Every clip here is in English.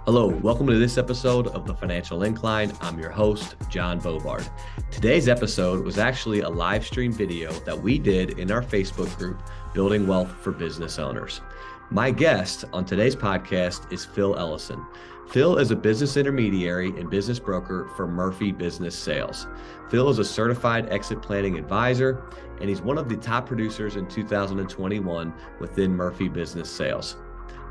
Hello, welcome to this episode of The Financial Incline. I'm your host, John Bovard. Today's episode was actually a live stream video that we did in our Facebook group, Building Wealth for Business Owners. My guest on today's podcast is Phil Eleson. Phil is a business intermediary and business broker for Murphy Business Sales. Phil is a certified exit planning advisor, and he's one of the top producers in 2021 within Murphy Business Sales.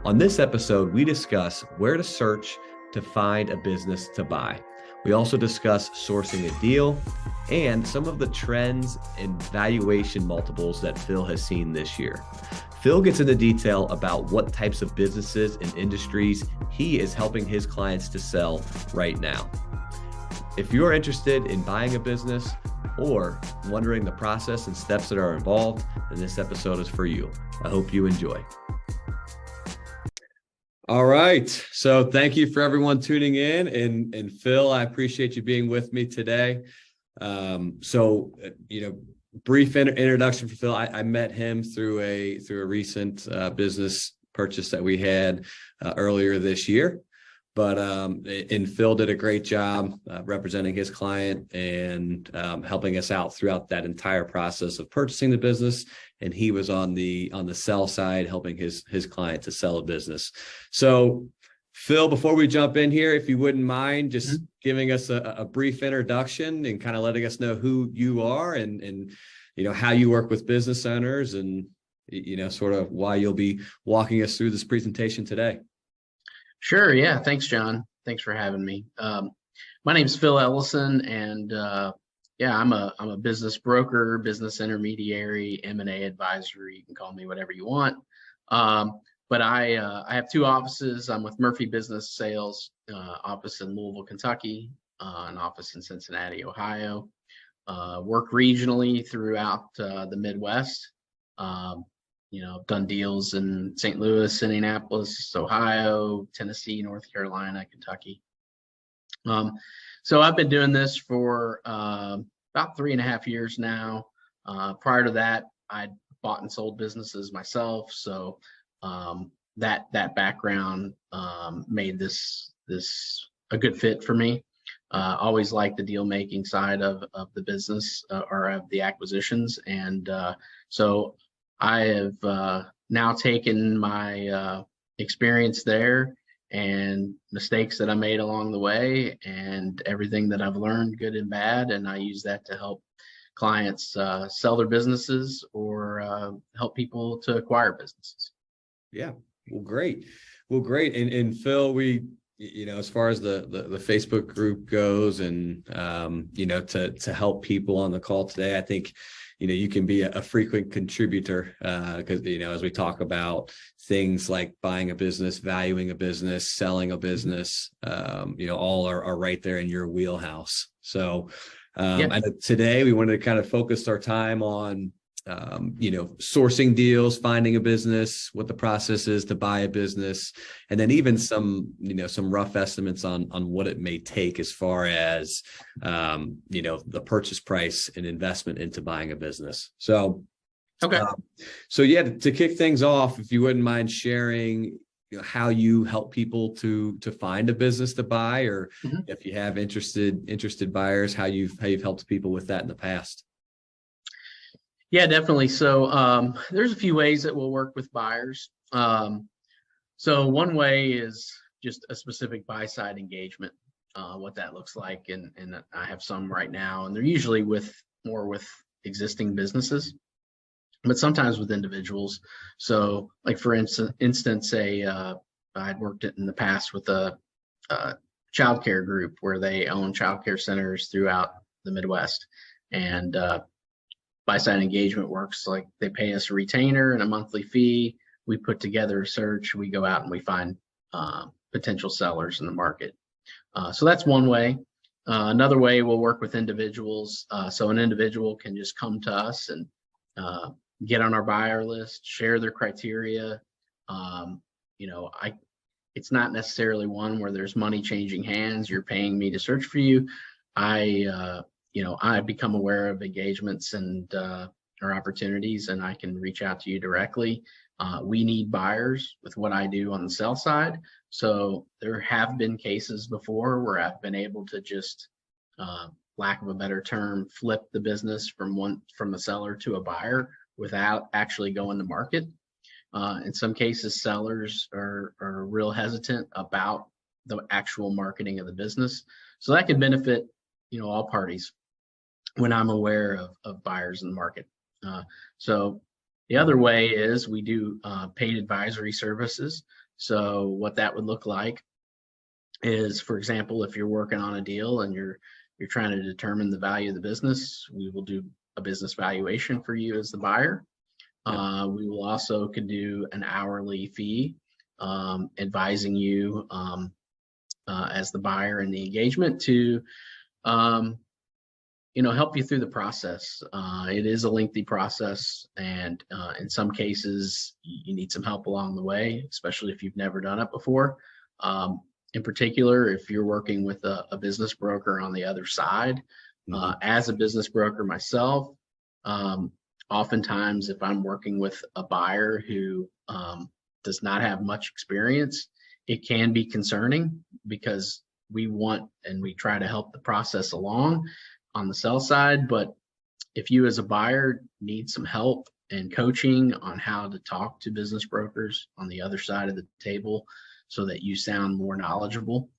On this episode, we discuss where to search to find a business to buy. We also discuss sourcing a deal and some of the trends and valuation multiples that Phil has seen this year. Phil gets into detail about what types of businesses and industries he is helping his clients to sell right now. If you're interested in buying a business or wondering the process and steps that are involved, then this episode is for you. I hope you enjoy. All right. So thank you for everyone tuning in. And Phil, I appreciate you being with me today. Brief introduction for Phil. I met him through a recent business purchase that we had earlier this year. And Phil did a great job representing his client and helping us out throughout that entire process of purchasing the business. And he was on the sell side, helping his client to sell a business. So, Phil, before we jump in here, if you wouldn't mind just giving us a brief introduction and kind of letting us know who you are and how you work with business owners and sort of why you'll be walking us through this presentation today. Sure. Yeah. Thanks, John. Thanks for having me. My name's Phil Eleson, and I'm a business broker, business intermediary, M&A advisor. You can call me whatever you want. But I have two offices. I'm with Murphy Business Sales, office in Louisville, Kentucky, an office in Cincinnati, Ohio. Work regionally throughout the Midwest. I've done deals in St. Louis, Indianapolis, Ohio, Tennessee, North Carolina, Kentucky. So I've been doing this for about 3.5 years now. Prior to that, I bought and sold businesses myself. So that background made this a good fit for me. Always liked the deal making side of the business or of the acquisitions. And so I have now taken my experience there and mistakes that I made along the way and everything that I've learned, good and bad, and I use that to help clients sell their businesses or help people to acquire businesses. Yeah, well, great. And Phil, we, as far as the Facebook group goes and, to help people on the call today, I think you can be a frequent contributor because, as we talk about things like buying a business, valuing a business, selling a business, all are right there in your wheelhouse. So I know today we wanted to kind of focus our time on, sourcing deals, finding a business, what the process is to buy a business, and then even some rough estimates on what it may take as far as, the purchase price and investment into buying a business. So, okay. To kick things off, if you wouldn't mind sharing, how you help people to find a business to buy, or if you have interested buyers, how you've helped people with that in the past. Yeah, definitely. So there's a few ways that we'll work with buyers. So one way is just a specific buy-side engagement, what that looks like. And I have some right now, and they're usually more with existing businesses, but sometimes with individuals. So like, for instance, I'd worked in the past with a childcare group where they own childcare centers throughout the Midwest. And buy-side engagement works like they pay us a retainer and a monthly fee. We put together a search. We go out and we find potential sellers in the market. So that's one way. Another way, we'll work with individuals. So an individual can just come to us and get on our buyer list, share their criteria. It's not necessarily one where there's money changing hands. You're paying me to search for you. I become aware of engagements and or opportunities, and I can reach out to you directly. We need buyers with what I do on the sell side. So there have been cases before where I've been able to just, lack of a better term, flip the business from a seller to a buyer without actually going to market. In some cases, sellers are real hesitant about the actual marketing of the business. So that could benefit, all parties when I'm aware of buyers in the market. So the other way is we do paid advisory services. So what that would look like is, for example, if you're working on a deal and you're trying to determine the value of the business, we will do a business valuation for you as the buyer. We will also could do an hourly fee advising you as the buyer in the engagement to help you through the process. It is a lengthy process, and in some cases you need some help along the way, especially if you've never done it before. In particular, if you're working with a business broker on the other side. As a business broker myself, oftentimes if I'm working with a buyer who does not have much experience, it can be concerning because we want and we try to help the process along on the sell side. But if you as a buyer need some help and coaching on how to talk to business brokers on the other side of the table so that you sound more knowledgeable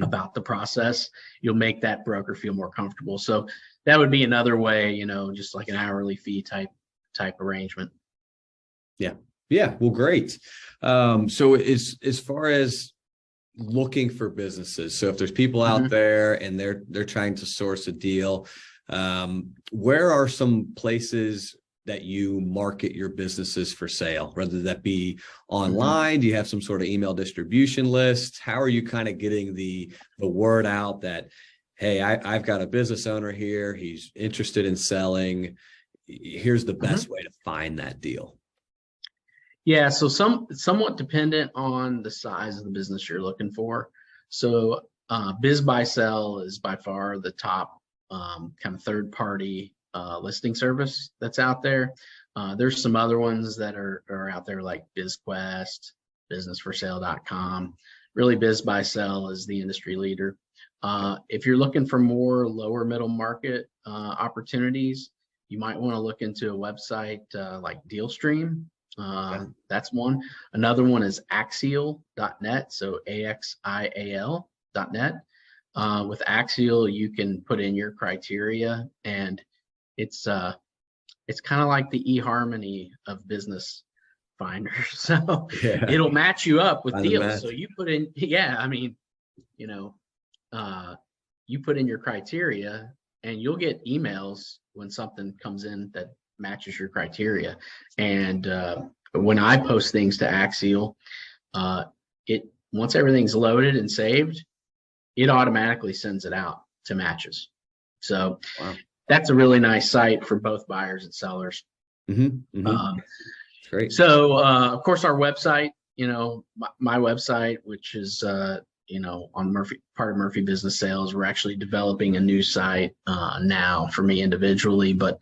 about the process, you'll make that broker feel more comfortable. So that would be another way, just like an hourly fee type arrangement. Yeah. Well, great. So as far as looking for businesses, so if there's people out there and they're trying to source a deal, where are some places that you market your businesses for sale, whether that be online? Do you have some sort of email distribution list? How are you kind of getting the word out that, hey, I've got a business owner here, he's interested in selling, here's the best way to find that deal? Yeah, so somewhat dependent on the size of the business you're looking for. So Biz Buy Sell is by far the top kind of third party listing service that's out there. There's some other ones that are out there like BizQuest, businessforsale.com. Really, Biz Buy Sell is the industry leader. If you're looking for more lower middle market opportunities, you might want to look into a website like DealStream. That's one. Another one is Axial.net. So AXIAL.net. With Axial, you can put in your criteria, and it's kind of like the eHarmony of business finders. So it'll match you up with deals. So you put in, you put in your criteria, and you'll get emails when something comes in that matches your criteria. And when I post things to Axial, once everything's loaded and saved, it automatically sends it out to matches. So that's a really nice site for both buyers and sellers. Great. So of course our website, my website, which is on part of Murphy Business Sales, we're actually developing a new site now for me individually, but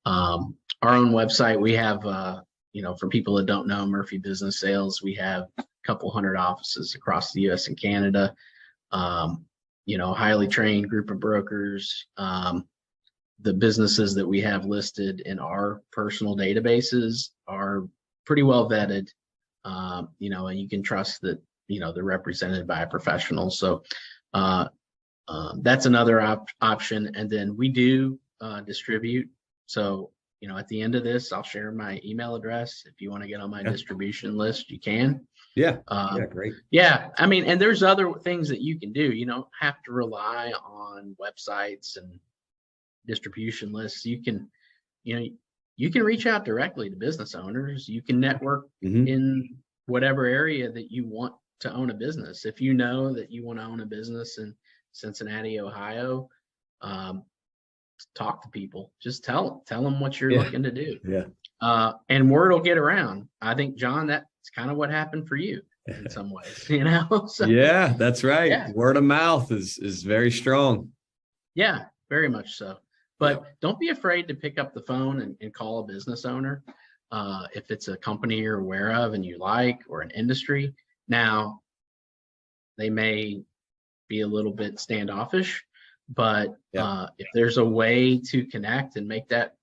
our own website, we have for people that don't know Murphy Business Sales, we have a couple hundred offices across the US and Canada. Highly trained group of brokers. The businesses that we have listed in our personal databases are pretty well vetted, and you can trust that, they're represented by a professional. So that's another option. And then we do distribute. So, at the end of this, I'll share my email address. If you want to get on my distribution list, you can. Great. Yeah. And there's other things that you can do. You don't have to rely on websites and distribution lists. You can reach out directly to business owners. You can network in whatever area that you want to own a business. If you know that you want to own a business in Cincinnati, Ohio, talk to people. Just tell them what you're looking to do. And word will get around. I think, John, that's kind of what happened for you in some ways, So, yeah, that's right. Word of mouth is very strong. Yeah, very much so. But don't be afraid to pick up the phone and call a business owner. if it's a company you're aware of and you like, or an industry. Now, they may be a little bit standoffish, but if there's a way to connect and make that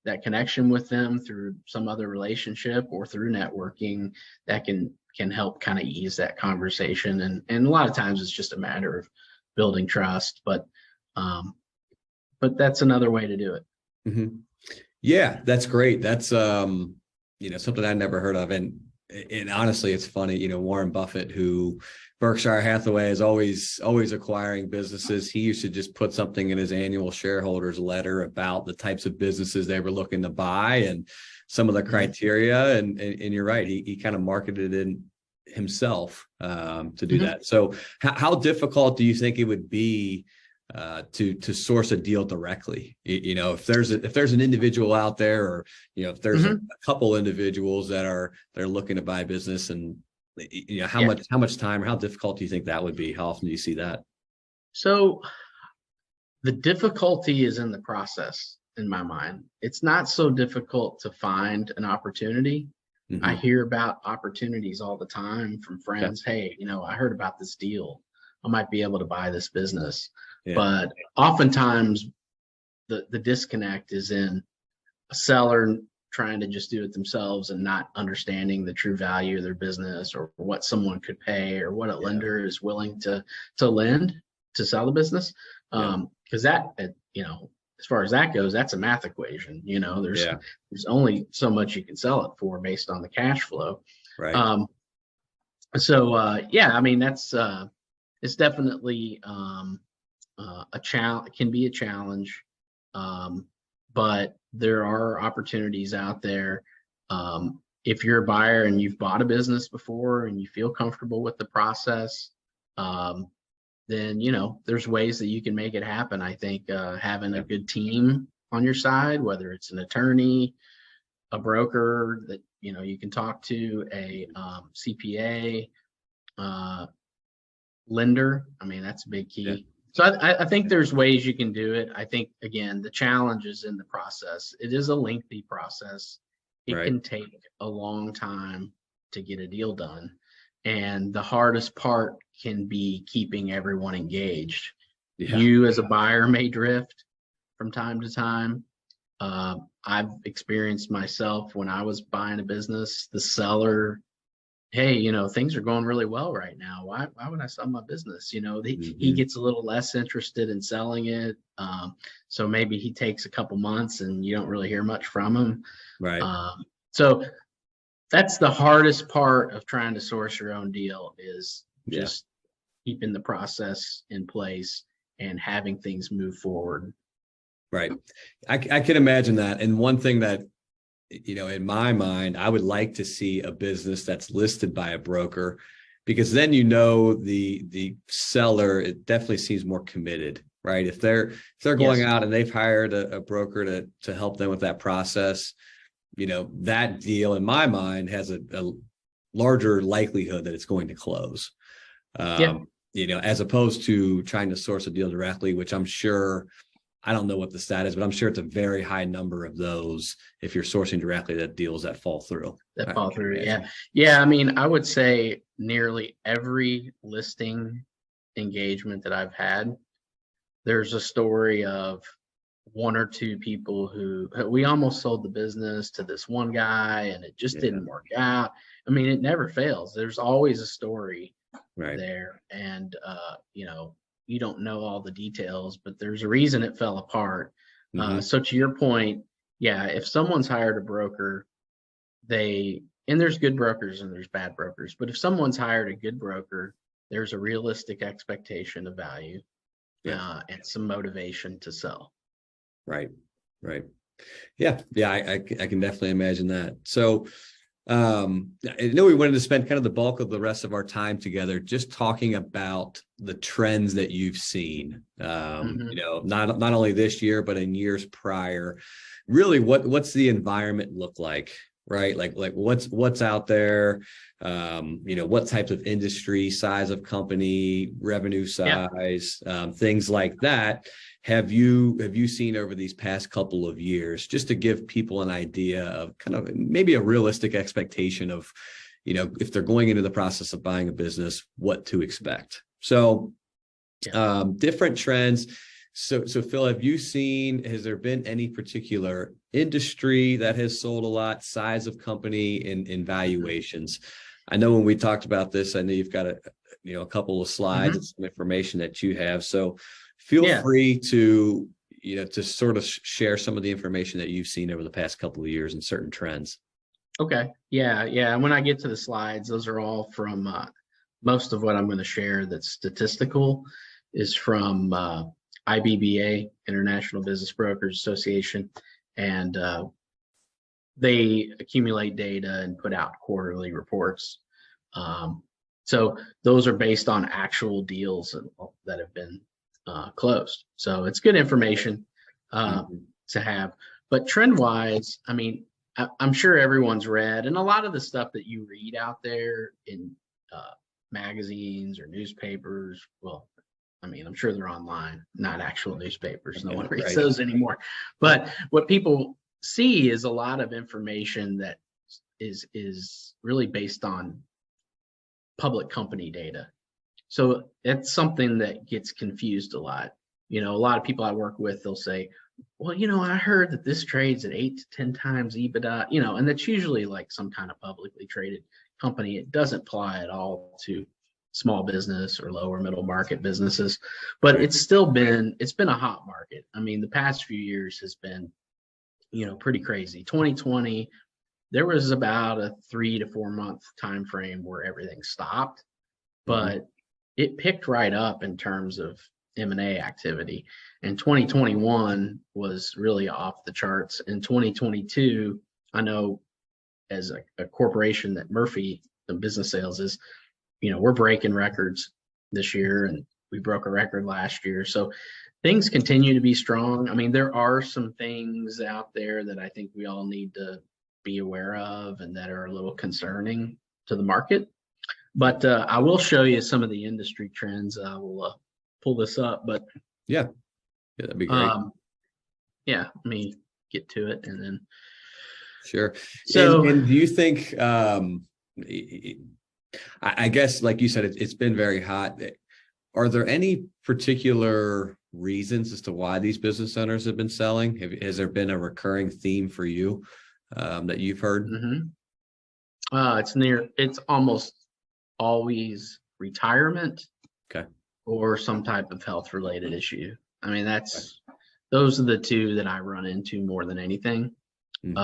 that connection with them through some other relationship or through networking, that can help kind of ease that conversation. And a lot of times it's just a matter of building trust, but that's another way to do it. Mm-hmm. Yeah, that's great. That's something I never heard of. And honestly, it's funny, Warren Buffett, who Berkshire Hathaway is always acquiring businesses. He used to just put something in his annual shareholders letter about the types of businesses they were looking to buy and some of the criteria. And you're right. He kind of marketed it in himself to do that. So how difficult do you think it would be to source a deal directly? If there's an individual out there, or if there's a couple individuals that are looking to buy business, and how much time, or how difficult do you think that would be? How often do you see that? So the difficulty is in the process, in my mind. It's not so difficult to find an opportunity. I hear about opportunities all the time from friends. Hey, I heard about this deal. I might be able to buy this business. But oftentimes the disconnect is in a seller trying to just do it themselves and not understanding the true value of their business, or what someone could pay, or what a lender is willing to lend to sell the business. Because that, as far as that goes, that's a math equation. There's only so much you can sell it for based on the cash flow. Right. That's it's definitely a challenge. It can be a challenge, but there are opportunities out there. If you're a buyer and you've bought a business before and you feel comfortable with the process, then there's ways that you can make it happen. I think having a good team on your side, whether it's an attorney, a broker that you can talk to, a CPA, lender. That's a big key. Yeah. So I think there's ways you can do it. I think, again, the challenge is in the process. It is a lengthy process. It can take a long time to get a deal done. And the hardest part can be keeping everyone engaged. Yeah. You as a buyer may drift from time to time. I've experienced myself when I was buying a business, the seller, hey, things are going really well right now. Why would I sell my business? He gets a little less interested in selling it. So maybe he takes a couple months and you don't really hear much from him. Right. So that's the hardest part of trying to source your own deal, is just keeping the process in place and having things move forward. Right. I can imagine that. And one thing that, in my mind, I would like to see a business that's listed by a broker, because then the seller, it definitely seems more committed, right? If they're going out and they've hired a broker to help them with that process, that deal, in my mind, has a larger likelihood that it's going to close. As opposed to trying to source a deal directly, which I'm sure, I don't know what the stat is, but I'm sure it's a very high number of those, if you're sourcing directly, that deals that fall through. Yeah. I would say nearly every listing engagement that I've had, there's a story of one or two people who, we almost sold the business to this one guy and it just didn't work out. It never fails. There's always a story there. And, you don't know all the details, but there's a reason it fell apart. So to your point, if someone's hired a broker, and there's good brokers and there's bad brokers, but if someone's hired a good broker, there's a realistic expectation of value and some motivation to sell. Right. Yeah. I can definitely imagine that. So I know we wanted to spend kind of the bulk of the rest of our time together just talking about the trends that you've seen, not only this year, but in years prior. Really, what's the environment look like right? Like what's out there, what types of industry, size of company, revenue Yeah. size, things like that. Have you seen over these past couple of years, just to give people an idea of kind of maybe a realistic expectation of, if they're going into the process of buying a business, what to expect? So different trends. So Phil, has there been any particular industry that has sold a lot, size of company, and valuations? I know when we talked about this, I know you've got a couple of slides and some information that you have. So feel free to, to sort of share some of the information that you've seen over the past couple of years and certain trends. Okay. Yeah. Yeah. When I get to the slides, those are all from most of what I'm going to share that's statistical is from IBBA, International Business Brokers Association, and they accumulate data and put out quarterly reports. So those are based on actual deals that have been closed. So it's good information to have. But trend-wise, I mean, I'm sure everyone's read, and a lot of the stuff that you read out there in magazines or newspapers, well, I mean, I'm sure they're online, not actual newspapers. No one reads those anymore. But what people see is a lot of information that is really based on public company data. So it's something that gets confused a lot. A lot of people I work with, they'll say, well, I heard that this trades at 8 to 10 times EBITDA, and that's usually like some kind of publicly traded company. It doesn't apply at all to small business or lower middle market businesses, but it's been a hot market. I mean, the past few years has been, pretty crazy. 2020, there was about a 3 to 4 month time frame where everything stopped, but it picked right up in terms of M&A activity. And 2021 was really off the charts. In 2022, I know as a corporation that Murphy, the business sales is, we're breaking records this year, and we broke a record last year. So things continue to be strong. I mean, there are some things out there that I think we all need to be aware of and that are a little concerning to the market. But I will show you some of the industry trends. I will pull this up, but yeah, that'd be great. Let me get to it and then. Sure. So, and do you think, I guess, like you said, it's been very hot. Are there any particular reasons as to why these business owners have been selling? Has there been a recurring theme for you that you've heard? It's almost always retirement. Okay. Or some type of health related issue. I mean, those are the two that I run into more than anything. We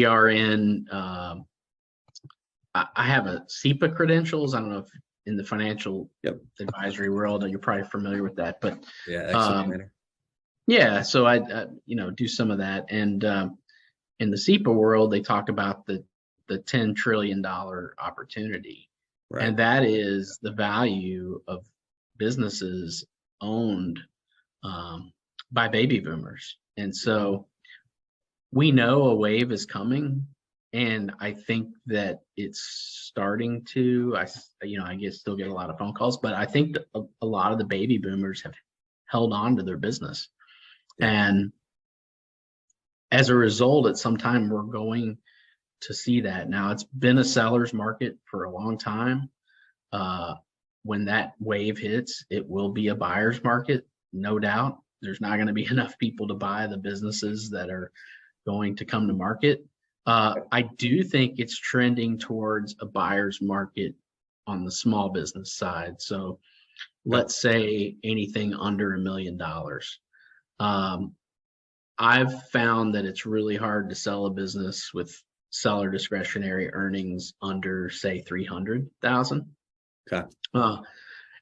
are in, I have a SEPA credentials. I don't know if in the financial advisory world, you're probably familiar with that, but so I do some of that. And in the SEPA world, they talk about the $10 trillion opportunity. Right. And that is the value of businesses owned by baby boomers. And so we know a wave is coming, and I think that it's starting to, still get a lot of phone calls, but I think a lot of the baby boomers have held on to their business. And as a result, at some time, we're going to see that. Now, it's been a seller's market for a long time. When that wave hits, it will be a buyer's market, no doubt. There's not going to be enough people to buy the businesses that are going to come to market. I do think it's trending towards a buyer's market on the small business side. So let's say anything under $1 million. I've found that it's really hard to sell a business with seller discretionary earnings under, say, 300,000. Okay.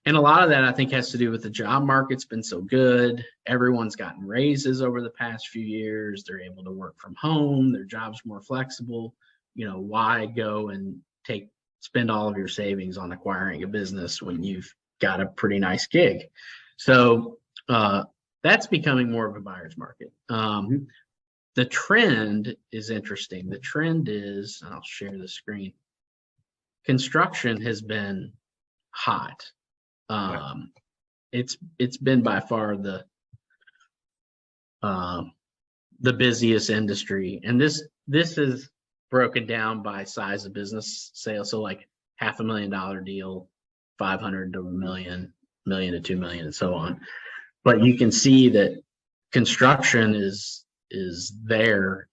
And a lot of that, I think, has to do with the job market's been so good. Everyone's gotten raises over the past few years. They're able to work from home. Their job's more flexible. Why go and spend all of your savings on acquiring a business when you've got a pretty nice gig? So that's becoming more of a buyer's market. The trend is interesting. The trend is, I'll share the screen. Construction has been hot. It's been by far the busiest industry, and this is broken down by size of business sales. So like $500,000 deal, 500 to a million, million to 2 million, and so on. But you can see that construction is there,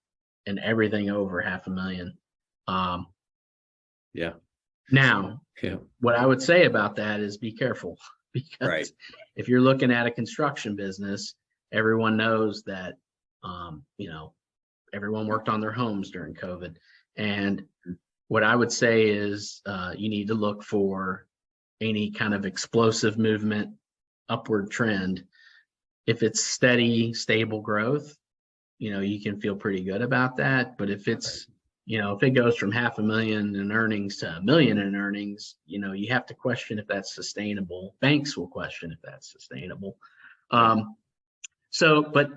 and everything over $500,000. Yeah. Now, what I would say about that is be careful, because if you're looking at a construction business, everyone knows that, everyone worked on their homes during COVID. And what I would say is you need to look for any kind of explosive movement, upward trend. If it's steady, stable growth, you can feel pretty good about that. But if it's, if it goes from $500,000 in earnings to $1 million in earnings, you have to question if that's sustainable. Banks will question if that's sustainable. But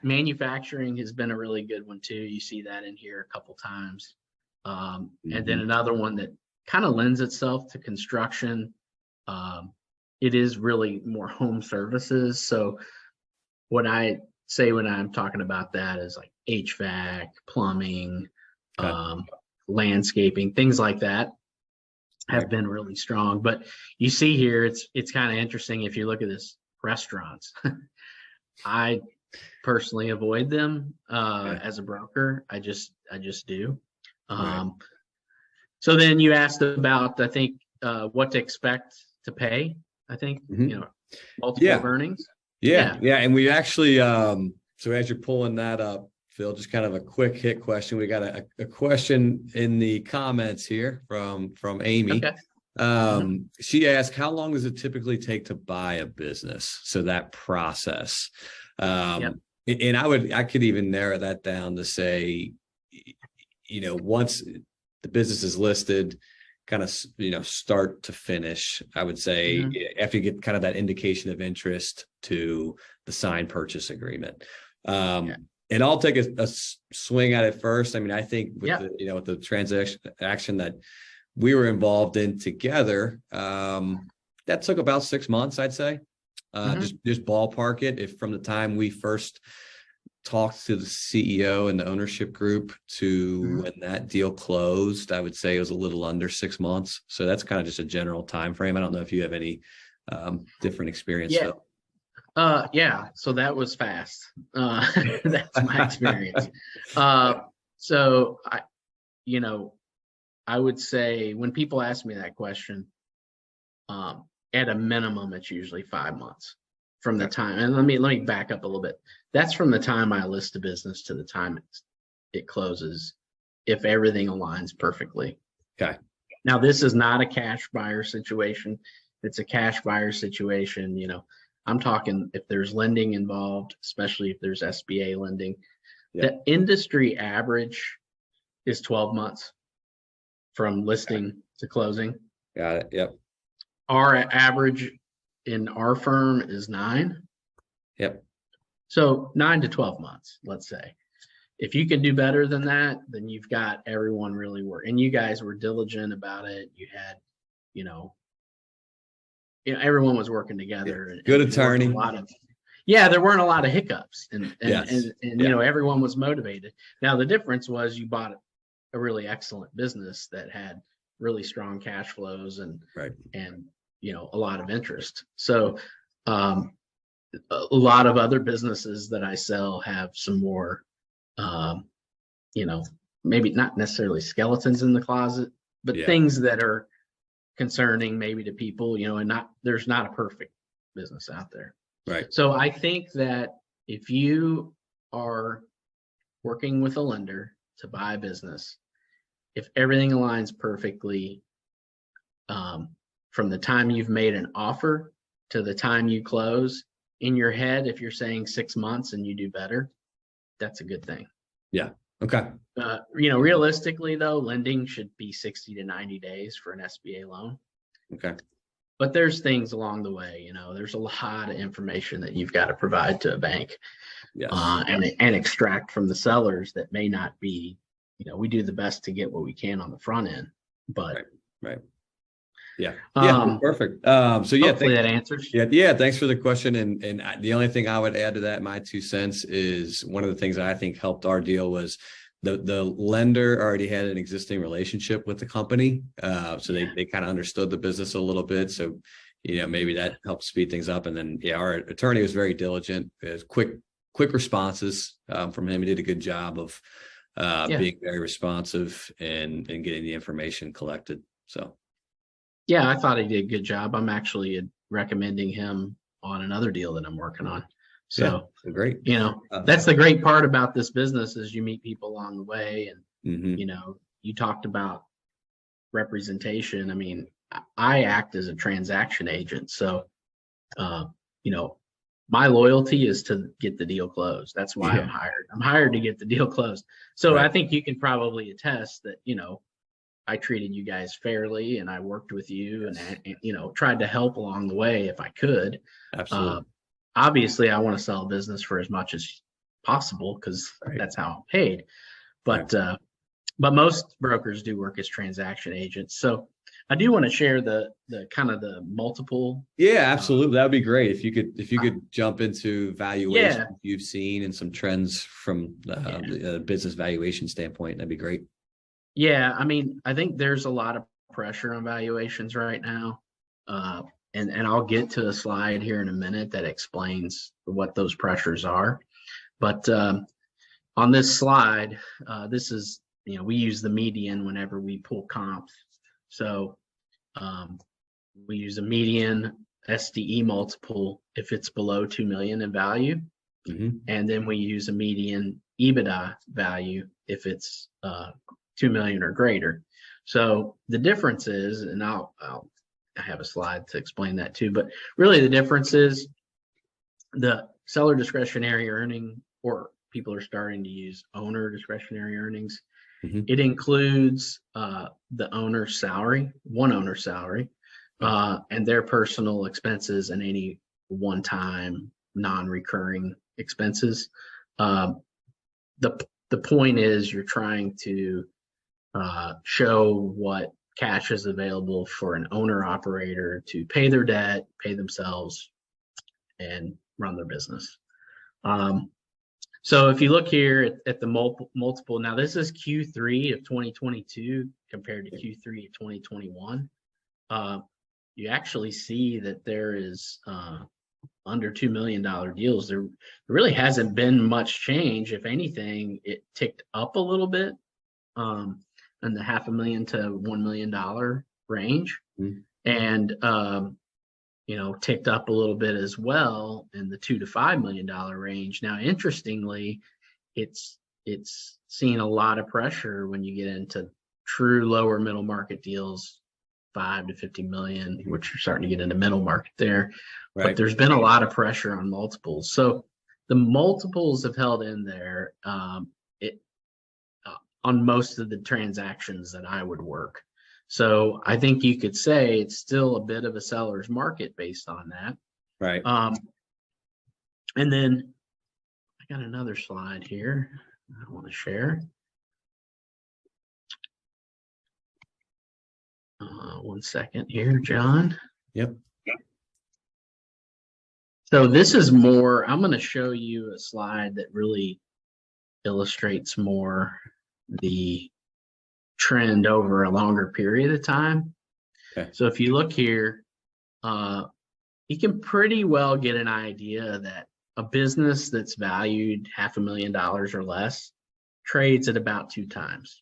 manufacturing has been a really good one too. You see that in here a couple times. And then another one that kind of lends itself to construction. It is really more home services. So what I say when I'm talking about that is like HVAC, plumbing, landscaping, things like that have been really strong. But you see here, it's kind of interesting. If you look at this, restaurants, I personally avoid them as a broker. I just do. So then you asked about, I think, what to expect to pay. I think, multiple of earnings. Yeah. And we actually, so as you're pulling that up, Phil, just kind of a quick hit question. We got a question in the comments here from Amy. Okay. She asked, how long does it typically take to buy a business? So that process. And I could even narrow that down to say, once the business is listed, kind of, start to finish, I would say after you get kind of that indication of interest to the signed purchase agreement. And I'll take a swing at it first. I mean, I think with with the transaction that we were involved in together, that took about 6 months, I'd say. Just ballpark it. If from the time we first talked to the CEO and the ownership group to when that deal closed, I would say it was a little under 6 months. So that's kind of just a general time frame. I don't know if you have any different experience. So that was fast. That's my experience. So I would say when people ask me that question, at a minimum, it's usually 5 months from the time. And let me back up a little bit. That's from the time I list a business to the time it closes, if everything aligns perfectly. Okay. Now, this is not a cash buyer situation. It's a cash buyer situation. I'm talking if there's lending involved, especially if there's SBA lending. The industry average is 12 months from listing to closing. Got it. Yep. Our average in our firm is 9. Yep. So 9 to 12 months, let's say. If you can do better than that, then you've got everyone really working. And you guys were diligent about it. You had, everyone was working together. And good attorney. There weren't a lot of hiccups, and everyone was motivated. Now the difference was you bought a really excellent business that had really strong cash flows and a lot of interest. So a lot of other businesses that I sell have some more, maybe not necessarily skeletons in the closet, but things that are concerning maybe to people, and there's not a perfect business out there. Right. So I think that if you are working with a lender to buy a business, if everything aligns perfectly, from the time you've made an offer to the time you close, in your head, if you're saying 6 months and you do better, that's a good thing. Yeah. Okay. Realistically though, lending should be 60 to 90 days for an SBA loan. Okay. but there's things along the way. There's a lot of information that you've got to provide to a bank, Yes. and extract from the sellers that may not be. We do the best to get what we can on the front end, but Right. Yeah. Perfect. So yeah, hopefully that answers. Yeah. Thanks for the question. And the only thing I would add to that, my 2 cents, is one of the things I think helped our deal was the lender already had an existing relationship with the company. So they kind of understood the business a little bit. So, maybe that helped speed things up. And then, our attorney was very diligent. It was quick responses from him. He did a good job of being very responsive and getting the information collected. So. Yeah, I thought he did a good job. I'm actually recommending him on another deal that I'm working on. So great. That's the great part about this business is you meet people along the way. And, mm-hmm. You talked about representation. I mean, I act as a transaction agent. So, my loyalty is to get the deal closed. That's why I'm hired. I'm hired to get the deal closed. So I think you can probably attest that, I treated you guys fairly, and I worked with you, and tried to help along the way if I could. Absolutely. Obviously, I want to sell a business for as much as possible because that's how I'm paid. But most brokers do work as transaction agents. So I do want to share the kind of the multiple. Yeah, absolutely. That would be great if you could jump into valuations you've seen and some trends from the business valuation standpoint. That'd be great. Yeah, I mean, I think there's a lot of pressure on valuations right now. And I'll get to a slide here in a minute that explains what those pressures are. But on this slide, this is, we use the median whenever we pull comps. So we use a median SDE multiple if it's below 2 million in value. Mm-hmm. And then we use a median EBITDA value if it's 2 million or greater. So the difference is, and I have a slide to explain that too, but really the difference is the seller discretionary earning, or people are starting to use owner discretionary earnings. Mm-hmm. It includes the owner's salary, one owner's salary, and their personal expenses and any one-time non-recurring expenses. The point is you're trying to show what cash is available for an owner operator to pay their debt, pay themselves, and run their business. So if you look here at the multiple, now this is Q3 of 2022 compared to Q3 of 2021. You actually see that there is under $2 million deals. There really hasn't been much change. If anything, it ticked up a little bit. In the $500,000 to $1 million range, and ticked up a little bit as well in the $2 to $5 million range. Now, interestingly, it's seen a lot of pressure when you get into true lower middle market deals, 5 to 50 million, which you're starting to get into middle market there. But there's been a lot of pressure on multiples. So the multiples have held in there. On most of the transactions that I would work. So I think you could say it's still a bit of a seller's market based on that. Right. And then I got another slide here I want to share. One second here, John. Yep. So this is more, I'm going to show you a slide that really illustrates more the trend over a longer period of time. Okay. So if you look here, you can pretty well get an idea that a business that's valued $500,000 or less trades at about 2 times.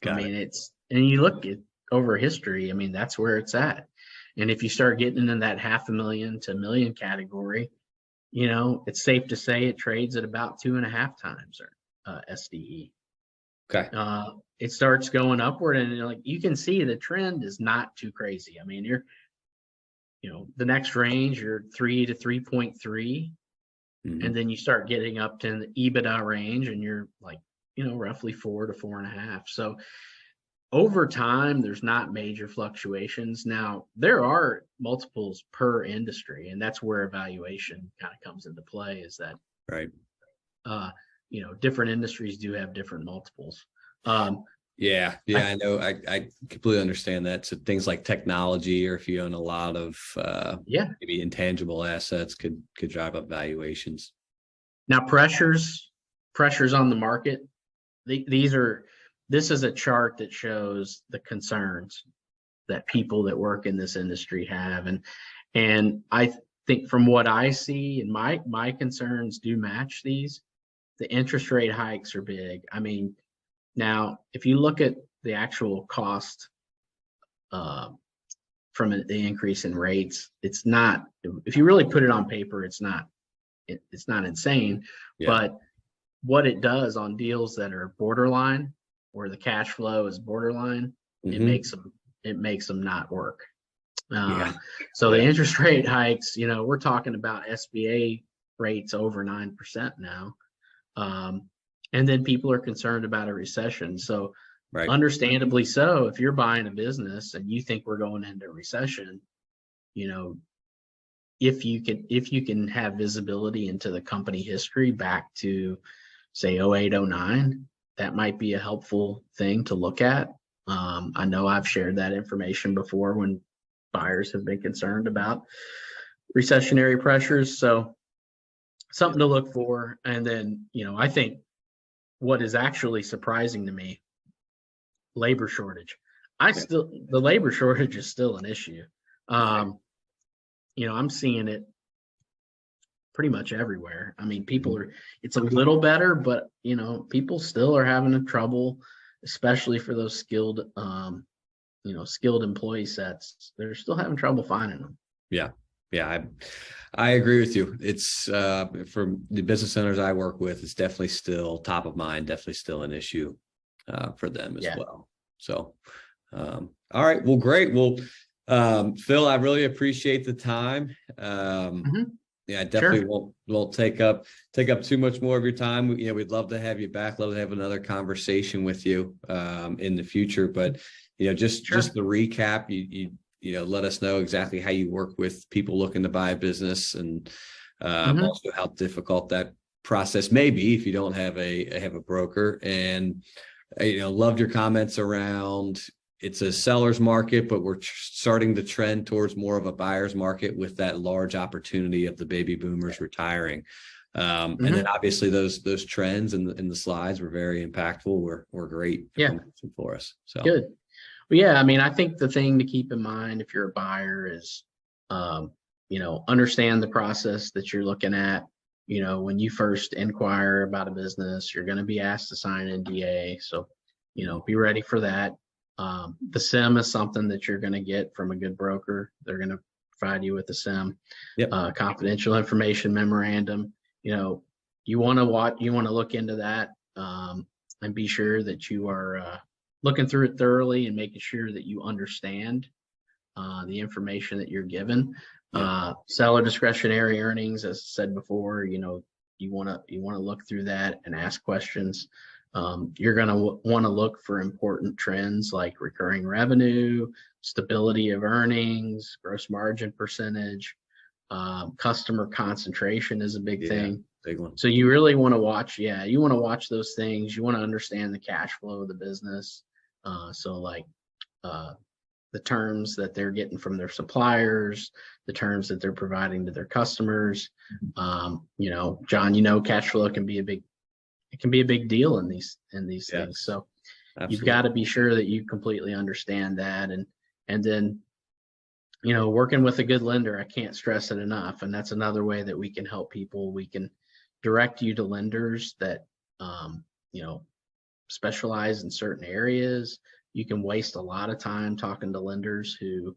And you look at over history, I mean, that's where it's at. And if you start getting in that $500,000 to $1 million category, it's safe to say it trades at about 2.5 times SDE. Okay. It starts going upward, and you can see the trend is not too crazy. I mean, the next range, you're 3 to 3.3, and then you start getting up to the EBITDA range, and you're roughly 4 to 4.5. So over time, there's not major fluctuations. Now, there are multiples per industry, and that's where evaluation kind of comes into play, is that, Right. Different industries do have different multiples. Yeah, I know. I completely understand that. So things like technology, or if you own a lot of maybe intangible assets, could drive up valuations. Now, pressures on the market. This is a chart that shows the concerns that people that work in this industry have, and I think from what I see, and my concerns do match these. The interest rate hikes are big. I mean, now if you look at the actual cost from the increase in rates, it's not. If you really put it on paper, it's not insane. Yeah. But what it does on deals that are borderline, where the cash flow is borderline, it makes them not work. So the interest rate hikes, we're talking about SBA rates over 9% now. And then people are concerned about a recession. So understandably so, if you're buying a business and you think we're going into a recession, if you can have visibility into the company history back to, say, 08, 09, that might be a helpful thing to look at. I know I've shared that information before when buyers have been concerned about recessionary pressures. So something to look for. And then, I think what is actually surprising to me, labor shortage. The labor shortage is still an issue. I'm seeing it pretty much everywhere. I mean, it's a little better, but people still are having trouble, especially for those skilled employee sets. They're still having trouble finding them. Yeah, I agree with you. It's for the business owners I work with, it's definitely still top of mind, definitely still an issue for them as well. So, all right, well, great. Well, Phil, I really appreciate the time. I definitely won't take up too much more of your time. We'd love to have you back. Love to have another conversation with you in the future. But just the recap, you let us know exactly how you work with people looking to buy a business, and also how difficult that process may be if you don't have a broker. And loved your comments around, it's a seller's market, but we're starting to trend towards more of a buyer's market with that large opportunity of the baby boomers retiring. And then obviously those trends in the slides were very impactful. Were great information for us. So good. Well, I mean, I think the thing to keep in mind if you're a buyer is, understand the process that you're looking at. When you first inquire about a business, you're going to be asked to sign an NDA. So, be ready for that. The SIM is something that you're going to get from a good broker. They're going to provide you with the SIM, confidential information memorandum. You want to look into that and be sure that you are looking through it thoroughly and making sure that you understand the information that you're given. Seller discretionary earnings, as I said before, you want to look through that and ask questions. You're going to want to look for important trends like recurring revenue, stability of earnings, gross margin percentage, customer concentration is a big thing. Big one. So you really want to watch. You want to watch those things. You want to understand the cash flow of the business. The terms that they're getting from their suppliers, the terms that they're providing to their customers. John, cash flow can be a big deal in these things. So you've got to be sure that you completely understand that. And then, working with a good lender, I can't stress it enough. And that's another way that we can help people. We can direct you to lenders that, specialize in certain areas. You can waste a lot of time talking to lenders who,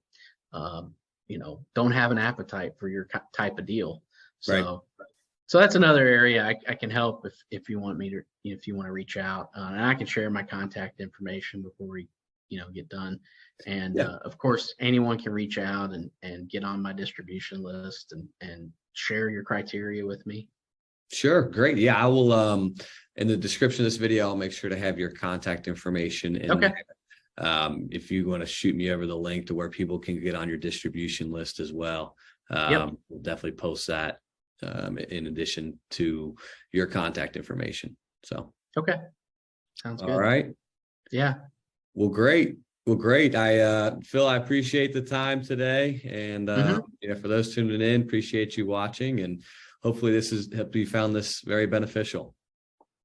don't have an appetite for your type of deal. So that's another area I can help if you want me to, if you want to reach out, and I can share my contact information before we, get done. And of course, anyone can reach out and get on my distribution list and share your criteria with me. Sure. Great. Yeah, I will, in the description of this video, I'll make sure to have your contact information in there. if you want to shoot me over the link to where people can get on your distribution list as well, we'll definitely post that in addition to your contact information. So, Okay. Sounds good. All right. Yeah. Well, great. Phil, I appreciate the time today. And, for those tuning in, appreciate you watching, and hopefully hope you found this very beneficial.